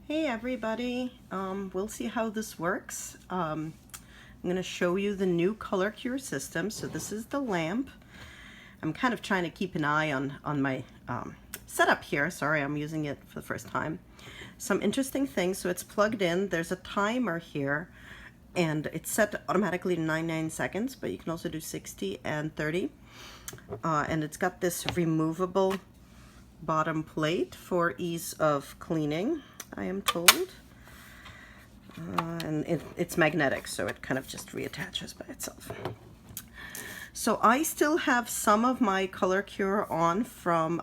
Hey everybody, we'll see how this works. I'm going to show you the new color cure system. So this is the lamp. I'm kind of trying to keep an eye on my setup here. Sorry, I'm using it for the first time. Some interesting things. So it's plugged in. There's a timer here and it's set automatically to 99 seconds, but you can also do 60 and 30. And it's got this removable bottom plate for ease of cleaning, I am told. And it's magnetic, so it kind of just reattaches by itself. So I still have some of my color cure on from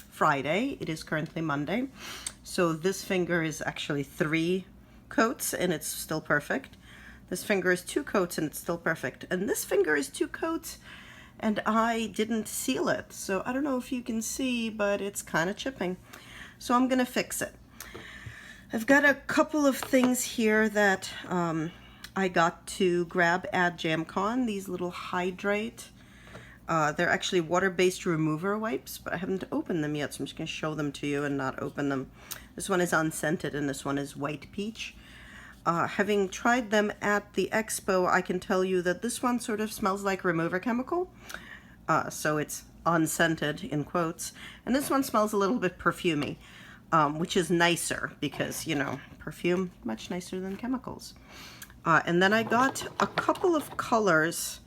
Friday. It is currently Monday. So this finger is actually 3 coats and it's still perfect. This finger is 2 coats and it's still perfect. And this finger is 2 coats and I didn't seal it. So I don't know if you can see, but it's kind of chipping. So I'm gonna fix it. I've got a couple of things here that I got to grab at JamCon, these little hydrate. They're actually water-based remover wipes, but I haven't opened them yet, so I'm just gonna show them to you and not open them. This one is unscented and this one is white peach. Having tried them at the expo, I can tell you that this one sort of smells like remover chemical. So it's unscented in quotes. And this one smells a little bit perfumey, which is nicer because, you know, perfume, much nicer than chemicals. And then I got a couple of colors.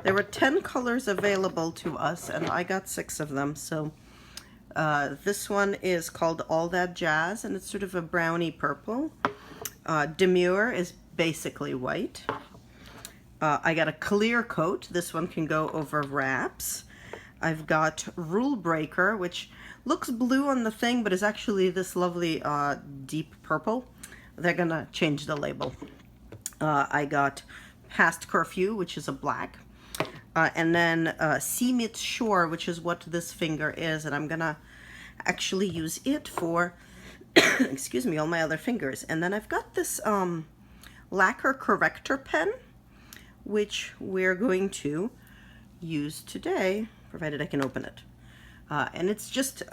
There were 10 colors available to us and I got 6 of them. So this one is called All That Jazz and it's sort of a browny purple. Demure is basically white. I got a clear coat. This one can go over wraps. I've got Rule Breaker, which looks blue on the thing, but is actually this lovely deep purple. They're gonna change the label. I got Past Curfew, which is a black. And then Sea Meets Shore, which is what this finger is, and I'm gonna actually use it for excuse me, all my other fingers. And then I've got this lacquer corrector pen, which we're going to use today, provided I can open it. And it's just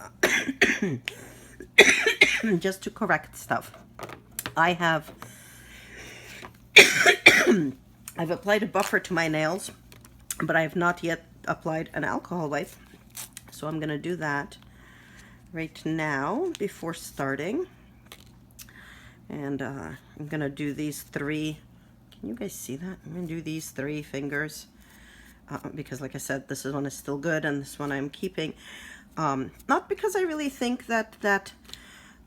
just to correct stuff. I have I've applied a buffer to my nails, but I have not yet applied an alcohol wipe. So I'm gonna do that right now before starting. And I'm gonna do these 3. Can you guys see that? I'm gonna do these 3 fingers because, like I said, this one is still good and this one I'm keeping. Not because I really think that that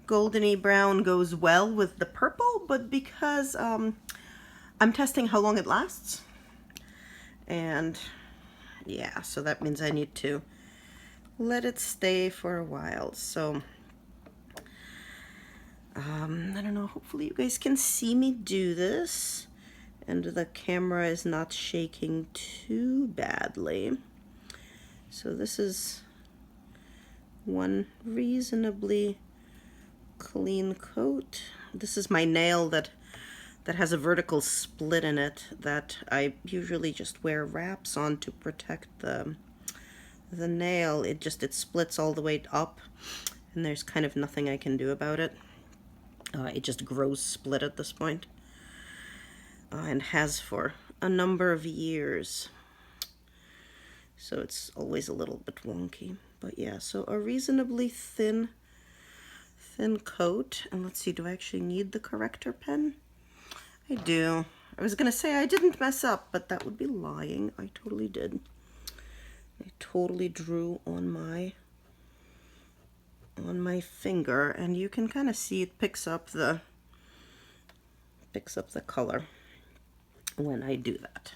goldeny brown goes well with the purple, but because I'm testing how long it lasts. And yeah, so that means I need to let it stay for a while. So I don't know, hopefully you guys can see me do this and the camera is not shaking too badly. So this is one reasonably clean coat. This is my nail that has a vertical split in it that I usually just wear wraps on to protect the nail. It splits all the way up and there's kind of nothing I can do about it. It just grows split at this point, and has for a number of years. So it's always a little bit wonky. But yeah, so a reasonably thin coat. And let's see, do I actually need the corrector pen? I do. I was gonna say I didn't mess up, but that would be lying. I totally did. I totally drew on my finger, and you can kind of see it picks up the color when I do that.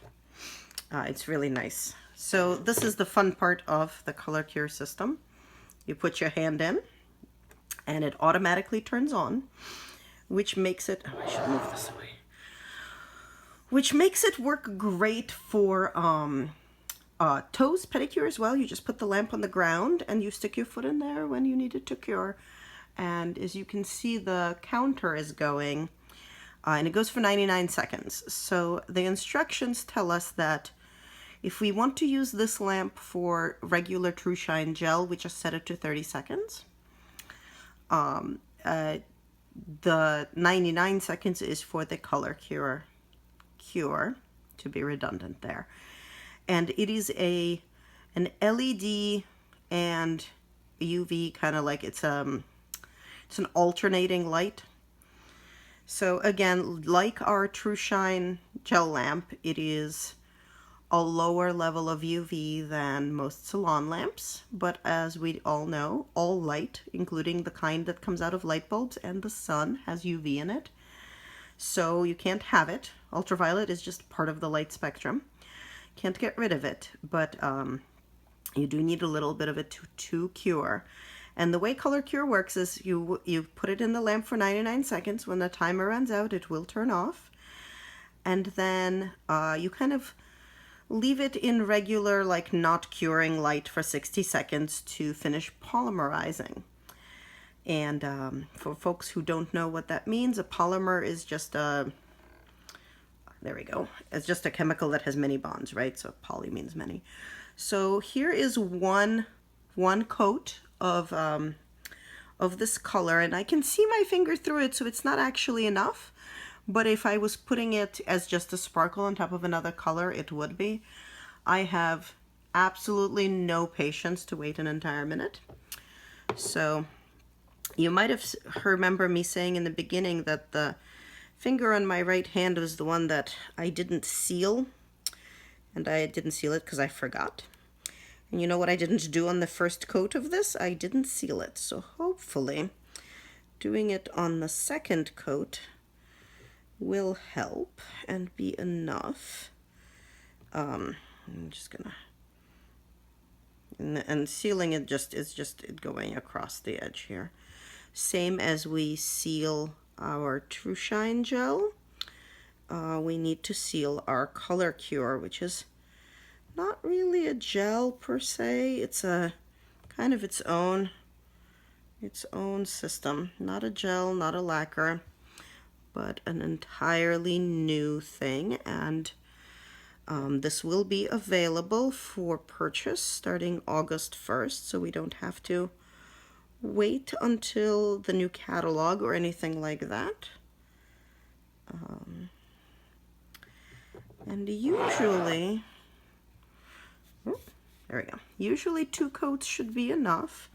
It's really nice. So this is the fun part of the color cure system. You put your hand in and it automatically turns on, which makes it, oh, I should move this away, which makes it work great for toes pedicure as well. You just put the lamp on the ground and you stick your foot in there when you need it to cure. And as you can see, the counter is going, and it goes for 99 seconds. So the instructions tell us that if we want to use this lamp for regular True Shine gel, we just set it to 30 seconds. the 99 seconds is for the color cure, to be redundant there. And it is an LED and UV, kind of like it's an alternating light. So again, like our True Shine gel lamp, it is a lower level of UV than most salon lamps, but as we all know, all light, including the kind that comes out of light bulbs and the sun, has UV in it. So you can't have it. Ultraviolet is just part of the light spectrum. Can't get rid of it, but you do need a little bit of it to cure. And the way color cure works is you put it in the lamp for 99 seconds. When the timer runs out, it will turn off. And then you kind of leave it in regular, like not curing light for 60 seconds to finish polymerizing. And for folks who don't know what that means, a polymer is just a, there we go, it's just a chemical that has many bonds, right? So poly means many. So here is one coat of this color, and I can see my finger through it, so it's not actually enough. But if I was putting it as just a sparkle on top of another color, it would be. I have absolutely no patience to wait an entire minute. So you might have remember me saying in the beginning that the finger on my right hand was the one that I didn't seal. And I didn't seal it because I forgot. And you know what I didn't do on the first coat of this? I didn't seal it. So hopefully doing it on the second coat will help and be enough. I'm just gonna, and sealing it is just going across the edge here. Same as we seal our True Shine gel, we need to seal our color cure, which is not really a gel per se. It's a kind of its own system. Not a gel, not a lacquer, but an entirely new thing. And this will be available for purchase starting August 1st, so we don't have to wait until the new catalog or anything like that. And usually, there we go. Usually 2 coats should be enough.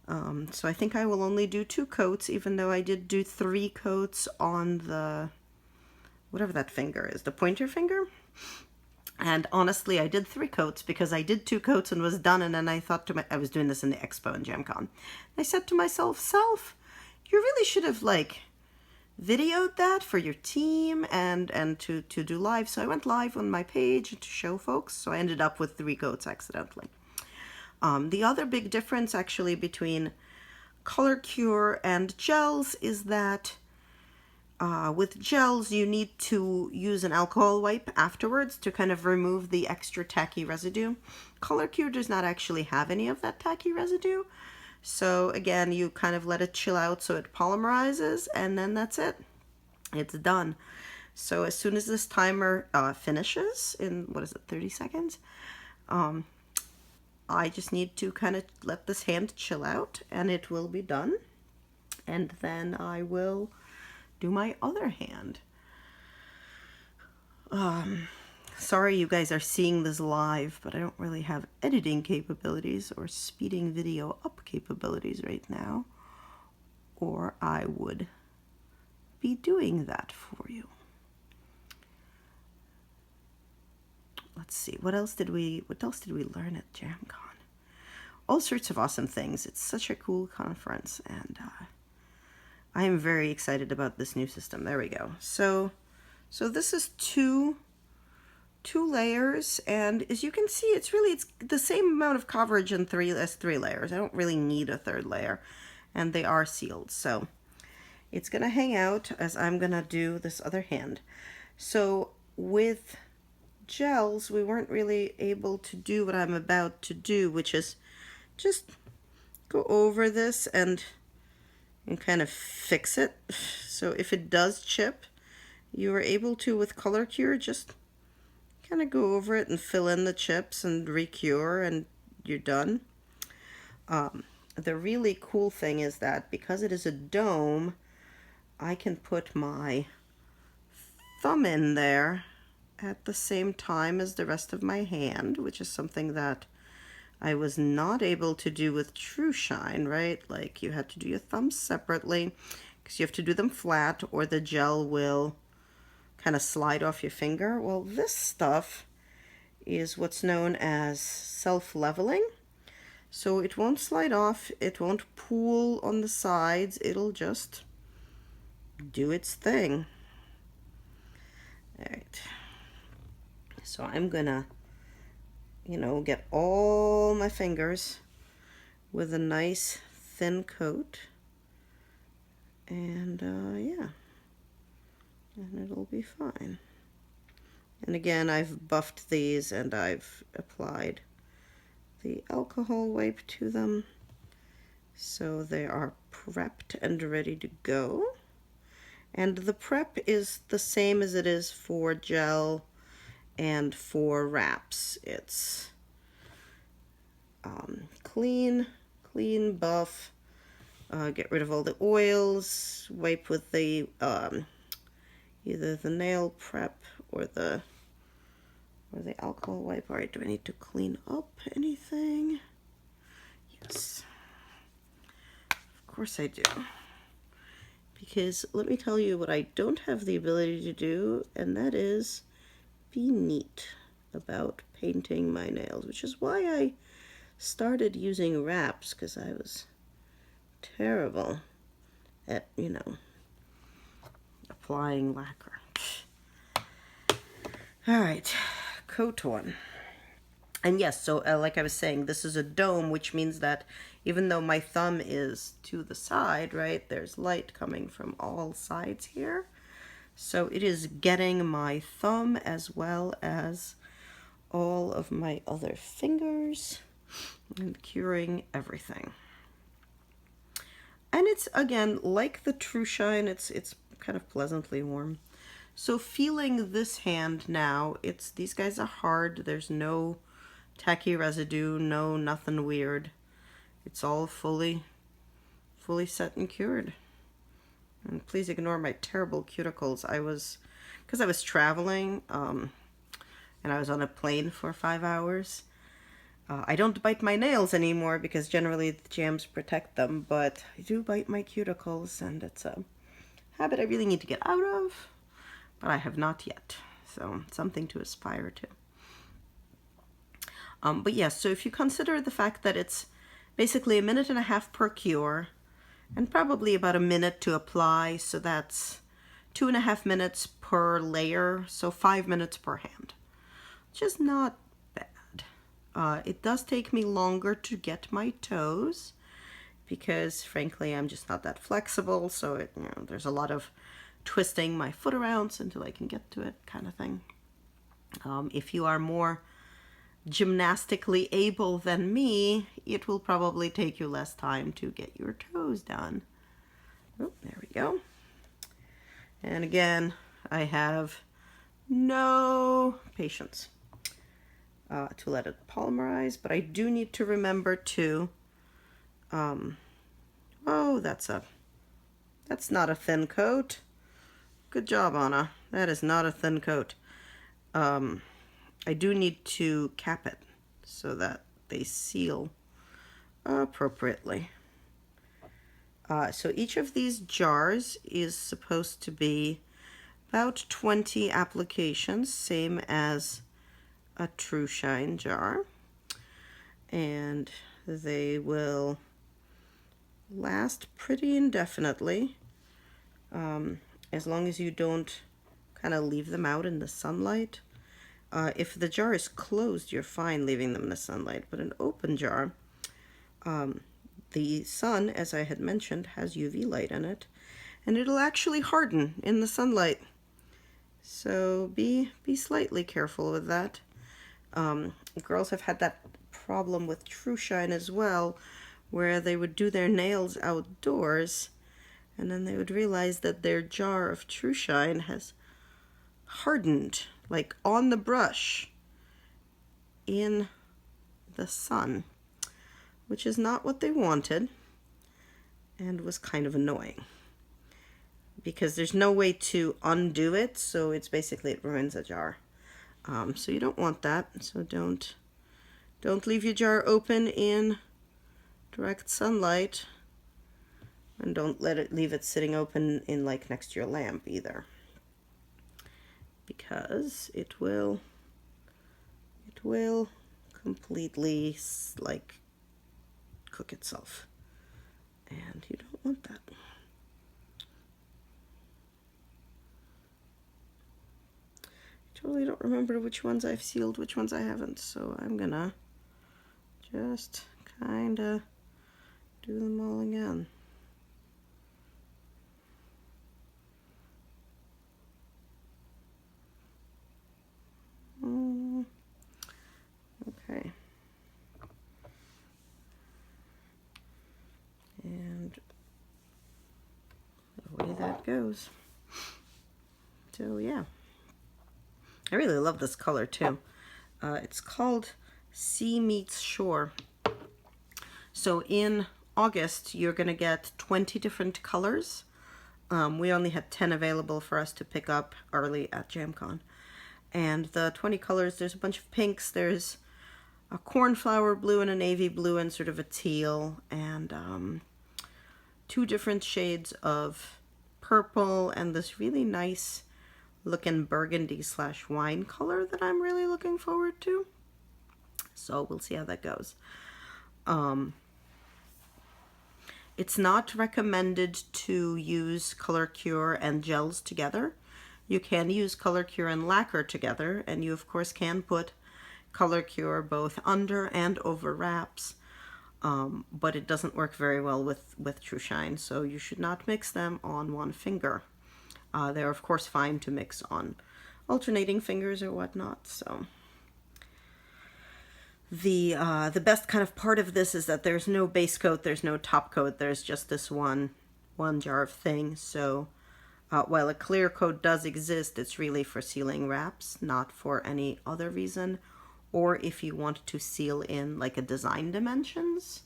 So I think I will only do 2 coats, even though I did do 3 coats on the, whatever that finger is, the pointer finger. And honestly, I did 3 coats because I did 2 coats and was done. And then I thought to I was doing this in the expo in JamCon. I said to myself, you really should have like videoed that for your team and to do live. So I went live on my page to show folks. So I ended up with 3 coats accidentally. The other big difference actually between color cure and gels is that with gels you need to use an alcohol wipe afterwards to kind of remove the extra tacky residue. Color cure does not actually have any of that tacky residue. So again, you kind of let it chill out so it polymerizes, and then that's it. It's done. So as soon as this timer finishes in, 30 seconds, I just need to kind of let this hand chill out and it will be done. And then I will do my other hand. Sorry you guys are seeing this live, but I don't really have editing capabilities or speeding video up capabilities right now, or I would be doing that for you. Let's see, what else did we learn at JamCon? All sorts of awesome things. It's such a cool conference, and I am very excited about this new system. There we go. So this is two layers, and as you can see, it's the same amount of coverage in 3 layers. I don't really need a 3rd layer, and they are sealed. So it's gonna hang out as I'm gonna do this other hand. So with gels, we weren't really able to do what I'm about to do, which is just go over this and kind of fix it. So if it does chip, you are able to, with color cure, just kind of go over it and fill in the chips and recure, and you're done. The really cool thing is that because it is a dome, I can put my thumb in there at the same time as the rest of my hand, which is something that I was not able to do with True Shine, right? Like you had to do your thumbs separately because you have to do them flat or the gel will kind of slide off your finger. Well, this stuff is what's known as self-leveling. So it won't slide off, it won't pool on the sides, it'll just do its thing. All right. So I'm gonna, get all my fingers with a nice thin coat. And yeah, and it'll be fine. And again, I've buffed these and I've applied the alcohol wipe to them. So they are prepped and ready to go. And the prep is the same as it is for gel and for wraps. It's clean, buff, get rid of all the oils, wipe with the either the nail prep or the alcohol wipe. All right, do I need to clean up anything? Yes, of course I do. Because let me tell you what I don't have the ability to do, and that is be neat about painting my nails, which is why I started using wraps, because I was terrible at, applying lacquer. All right, coat one. And yes, so like I was saying, this is a dome, which means that even though my thumb is to the side, right, there's light coming from all sides here. So it is getting my thumb as well as all of my other fingers and curing everything. And it's, again, like the True Shine, it's kind of pleasantly warm. So feeling this hand now, these guys are hard. There's no tacky residue, nothing weird. It's all fully set and cured. And please ignore my terrible cuticles. Because I was traveling, and I was on a plane for 5 hours. I don't bite my nails anymore because generally the jams protect them, but I do bite my cuticles, and it's a habit I really need to get out of, but I have not yet. So something to aspire to. But yes, so if you consider the fact that it's basically 1.5 minutes per cure, and probably about 1 minute to apply, so that's 2.5 minutes per layer, so 5 minutes per hand, which is not bad. It does take me longer to get my toes, because frankly I'm just not that flexible, so there's a lot of twisting my foot around until I can get to it, kind of thing. If you are more gymnastically able than me, it will probably take you less time to get your toes done. Oh, there we go. And again, I have no patience to let it polymerize, but I do need to remember to oh, that's not a thin coat. Good job, Anna. That is not a thin coat. I do need to cap it so that they seal appropriately. So each of these jars is supposed to be about 20 applications, same as a True Shine jar. And they will last pretty indefinitely, as long as you don't kind of leave them out in the sunlight. If the jar is closed, you're fine leaving them in the sunlight, but an open jar, the sun, as I had mentioned, has UV light in it, and it'll actually harden in the sunlight. So be slightly careful with that. Girls have had that problem with True Shine as well, where they would do their nails outdoors, and then they would realize that their jar of True Shine has hardened, like on the brush, in the sun, which is not what they wanted, and was kind of annoying, because there's no way to undo it, so it's basically, it ruins a jar. So you don't want that, so don't leave your jar open in direct sunlight, and don't leave it sitting open in like next to your lamp either, because it will completely like cook itself, and you don't want that. I totally don't remember which ones I've sealed, which ones I haven't, so I'm gonna just kind of do them all again. Okay. And away that goes. So yeah. I really love this color too. It's called Sea Meets Shore. So in August, you're going to get 20 different colors. We only had 10 available for us to pick up early at JamCon. And the 20 colors, there's a bunch of pinks, there's a cornflower blue and a navy blue and sort of a teal, and 2 different shades of purple, and this really nice looking burgundy / wine color that I'm really looking forward to. So we'll see how that goes. It's not recommended to use color cure and gels together. You can use color cure and lacquer together, and you of course can put color cure both under and over wraps, but it doesn't work very well with True Shine, so you should not mix them on one finger. They're of course fine to mix on alternating fingers or whatnot. So the best kind of part of this is that there's no base coat, there's no top coat, there's just this one jar of thing. So while a clear coat does exist, it's really for sealing wraps, not for any other reason, or if you want to seal in like a design dimensions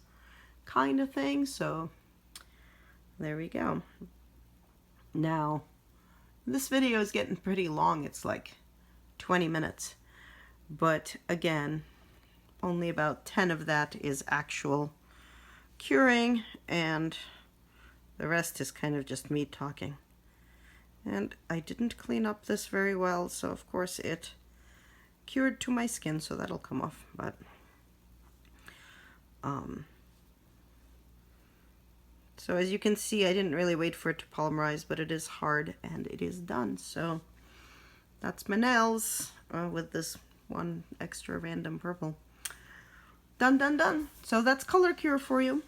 kind of thing. So there we go. Now, this video is getting pretty long. It's like 20 minutes. But again, only about 10 of that is actual curing, and the rest is kind of just me talking. And I didn't clean up this very well, so of course it cured to my skin, so that'll come off. But so as you can see, I didn't really wait for it to polymerize, but it is hard and it is done. So that's my nails with this one extra random purple. Done, done, done. So that's color cure for you.